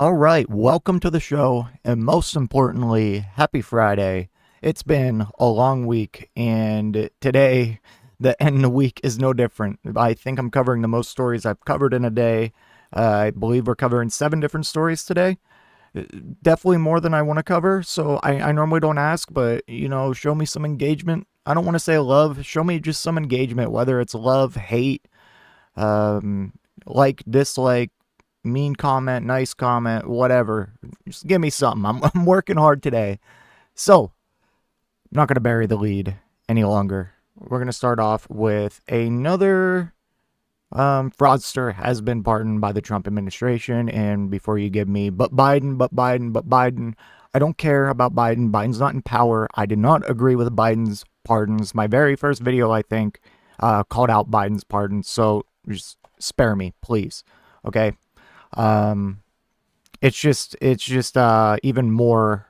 All right, welcome to the show, and most importantly, happy Friday. It's been a long week, and today, the end of the week is no different. I think I'm covering the most stories I've covered in a day. I believe we're covering 7 different stories today. Definitely more than I want to cover, so I normally don't ask, but, show me some engagement. I don't want to say love, show me just some engagement, whether it's love, hate, um, like, dislike, mean comment, nice comment, whatever. Just give me something. I'm working hard today. So, I'm not going to bury the lead any longer. We're going to start off with another fraudster has been pardoned by the Trump administration. And before you give me, but Biden, I don't care about Biden. Biden's not in power. I did not agree with Biden's pardons. My very first video, I think, called out Biden's pardons. So just spare me, please. Okay. It's just even more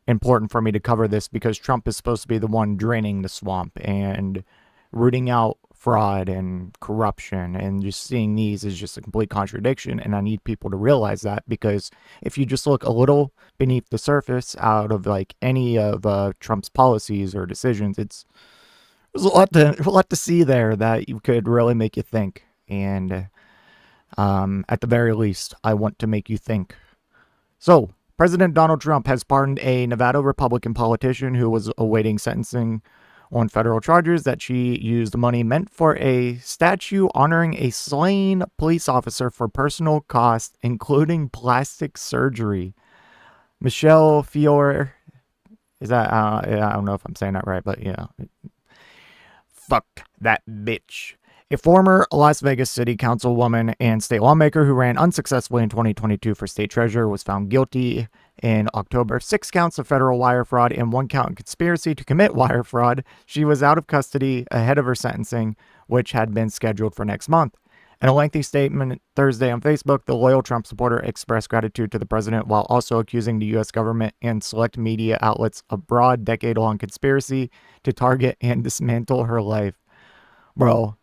important for me to cover this because Trump is supposed to be the one draining the swamp and rooting out fraud and corruption, and just seeing these is just a complete contradiction. And I need people to realize that, because if you just look a little beneath the surface out of like any of Trump's policies or decisions, there's a lot to see there that you could really make you think. And at the very least, I want to make you think. So, President Donald Trump has pardoned a Nevada Republican politician who was awaiting sentencing on federal charges that she used money meant for a statue honoring a slain police officer for personal costs, including plastic surgery. Michele Fiore, is that, I don't know if I'm saying that right, but yeah. Fuck that bitch. A former Las Vegas city councilwoman and state lawmaker who ran unsuccessfully in 2022 for state treasurer was found guilty in October of 6 counts of federal wire fraud and 1 count of conspiracy to commit wire fraud. She was out of custody ahead of her sentencing, which had been scheduled for next month. In a lengthy statement Thursday on Facebook, the loyal Trump supporter expressed gratitude to the president while also accusing the U.S. government and select media outlets of broad, decade-long conspiracy to target and dismantle her life. Bro,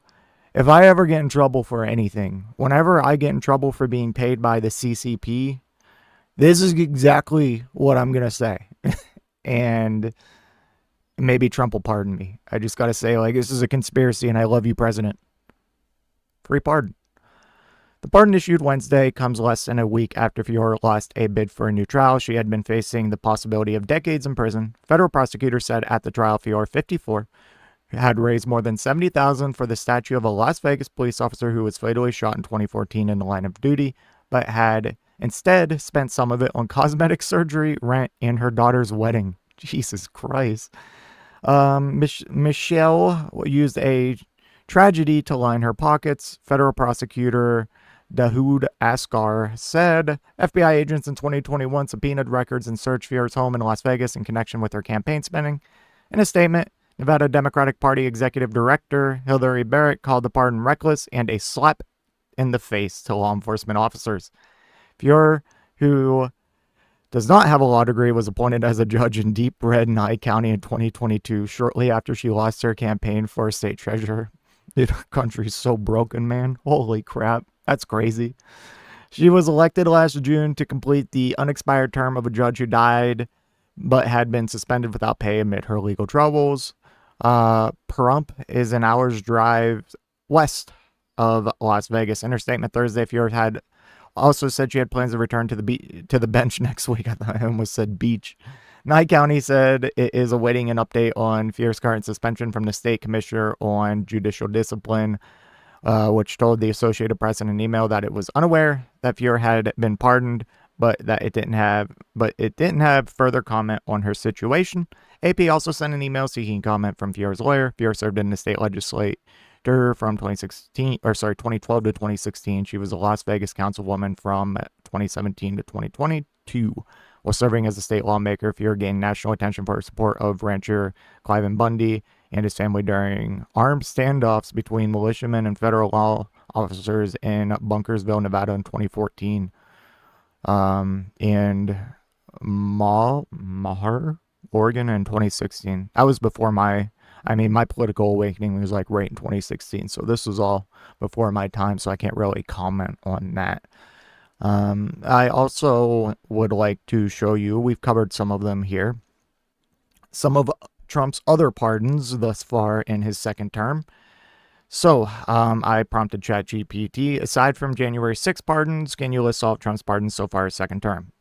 if I ever get in trouble for anything, whenever I get in trouble for being paid by the CCP, this is exactly what I'm going to say. And maybe Trump will pardon me. I just got to say, like, this is a conspiracy and I love you, President. Free pardon. The pardon issued Wednesday comes less than a week after Fiore lost a bid for a new trial. She had been facing the possibility of decades in prison. Federal prosecutors said at the trial, Fiore, 54, had raised more than $70,000 for the statue of a Las Vegas police officer who was fatally shot in 2014 in the line of duty, but had instead spent some of it on cosmetic surgery, rent, and her daughter's wedding. Jesus Christ. Michelle used a tragedy to line her pockets. Federal prosecutor Dahoud Asghar said FBI agents in 2021 subpoenaed records and searched Fiore's home in Las Vegas in connection with her campaign spending. In a statement, Nevada Democratic Party Executive Director Hillary Barrett called the pardon reckless and a slap in the face to law enforcement officers. Fiore, who does not have a law degree, was appointed as a judge in Deep Red Nye County in 2022, shortly after she lost her campaign for state treasurer. Dude, our country's so broken, man. Holy crap. That's crazy. She was elected last June to complete the unexpired term of a judge who died but had been suspended without pay amid her legal troubles. Pahrump is an hour's drive west of Las Vegas. In her statement Thursday, Fiore had also said she had plans to return to the bench next week. I thought I almost said beach. Nye County said it is awaiting an update on Fiore's current suspension from the state commissioner on judicial discipline, which told the Associated Press in an email that it was unaware that Fiore had been pardoned, but that it didn't have further comment on her situation. AP also sent an email seeking comment from Fiore's lawyer. Fiore served in the state legislature from 2012 to 2016. She was a Las Vegas councilwoman from 2017 to 2022. While serving as a state lawmaker, Fiore gained national attention for her support of rancher Cliven Bundy and his family during armed standoffs between militiamen and federal law officers in Bunkersville, Nevada in 2014. And Mahar, Oregon in 2016. That was before my political awakening was like right in 2016. So this was all before my time, so I can't really comment on that. I also would like to show you, we've covered some of them here, some of Trump's other pardons thus far in his second term. So, I prompted ChatGPT, aside from January 6 pardons, can you list all of Trump's pardons so far his second term?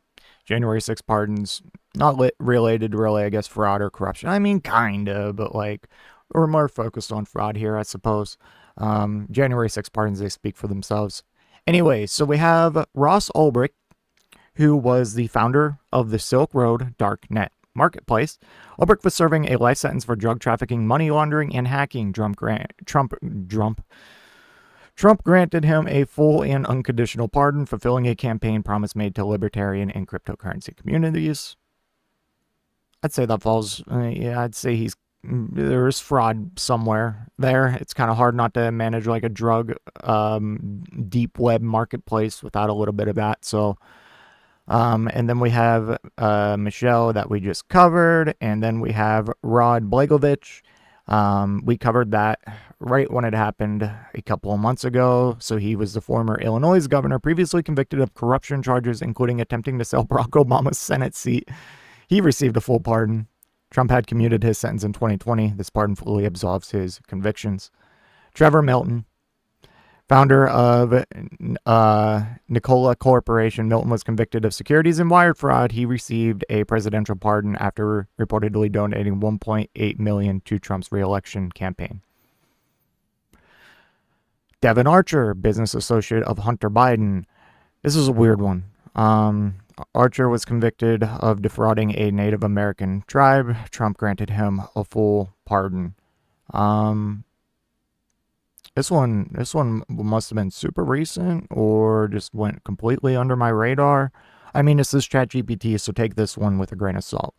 January 6 pardons, not related really, I guess, fraud or corruption. I mean, kinda, but like, we're more focused on fraud here, I suppose. January 6 pardons, they speak for themselves. Anyway, so we have Ross Ulbricht, who was the founder of the Silk Road Darknet marketplace. Ulbricht was serving a life sentence for drug trafficking, money laundering, and hacking. Trump granted him a full and unconditional pardon, fulfilling a campaign promise made to libertarian and cryptocurrency communities. I'd say that falls, I'd say there's fraud somewhere there. It's kind of hard not to manage like a drug deep web marketplace without a little bit of that. So, and then we have Michelle that we just covered, and then we have Rod Blagojevich. We covered that right when it happened a couple of months ago. So he was the former Illinois governor, previously convicted of corruption charges, including attempting to sell Barack Obama's Senate seat. He received a full pardon. Trump had commuted his sentence in 2020. This pardon fully absolves his convictions. Trevor Milton, founder of Nikola Corporation. Milton was convicted of securities and wire fraud. He received a presidential pardon after reportedly donating $1.8 million to Trump's reelection campaign. Devin Archer, business associate of Hunter Biden. This is a weird one. Archer was convicted of defrauding a Native American tribe. Trump granted him a full pardon. This one must have been super recent or just went completely under my radar. I mean, this is ChatGPT, so take this one with a grain of salt.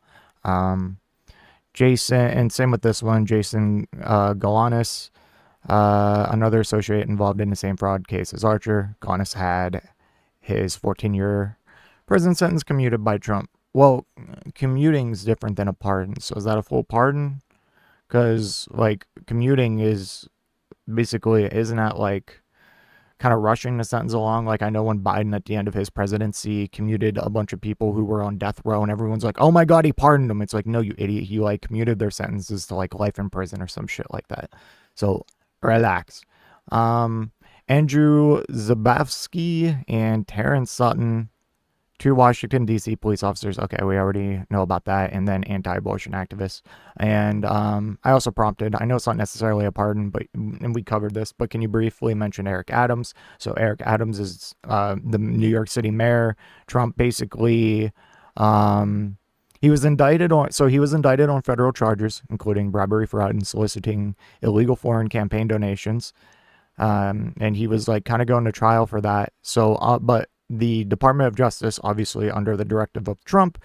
Jason, and same with this one, Jason Galanis, another associate involved in the same fraud case as Archer. Galanis had his 14-year prison sentence commuted by Trump. Well, commuting is different than a pardon. So is that a full pardon? Because, like, commuting is basically, isn't that like kind of rushing the sentence along? Like, I know when Biden at the end of his presidency commuted a bunch of people who were on death row and everyone's like, oh my God, he pardoned them. It's like, no, you idiot. He like commuted their sentences to like life in prison or some shit like that. So relax. Andrew Zabavsky and Terrence Sutton, two Washington, D.C. police officers. Okay, we already know about that. And then anti-abortion activists. And I also prompted, I know it's not necessarily a pardon, and we covered this, but can you briefly mention Eric Adams? So Eric Adams is the New York City mayor. Trump basically, he was indicted on federal charges, including bribery, fraud, and soliciting illegal foreign campaign donations. And he was like kind of going to trial for that. So, but the Department of Justice, obviously under the directive of Trump,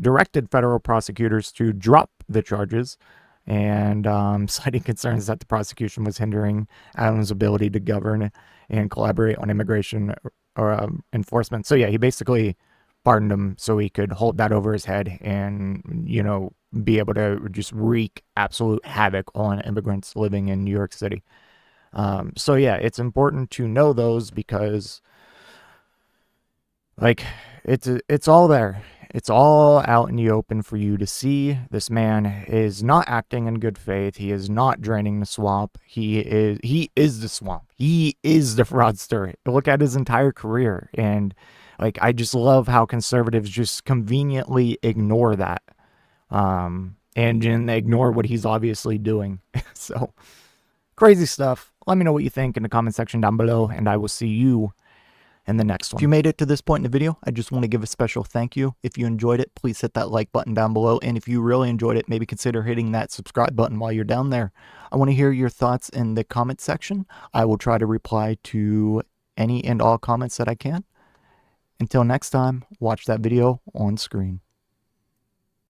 directed federal prosecutors to drop the charges, and citing concerns that the prosecution was hindering Adams' ability to govern and collaborate on immigration or enforcement. So yeah, he basically pardoned him so he could hold that over his head and, you know, be able to just wreak absolute havoc on immigrants living in New York City. So yeah, it's important to know those because, like, it's all there. It's all out in the open for you to see. This man is not acting in good faith. He is not draining the swamp. He is the swamp. He is the fraudster. Look at his entire career. And like, I just love how conservatives just conveniently ignore that. And ignore what he's obviously doing. So crazy stuff. Let me know what you think in the comment section down below, and I will see you in the next one. If you made it to this point in the video, I just want to give a special thank you. If you enjoyed it, please hit that like button down below. And if you really enjoyed it, maybe consider hitting that subscribe button while you're down there. I want to hear your thoughts in the comment section. I will try to reply to any and all comments that I can. Until next time, watch that video on screen.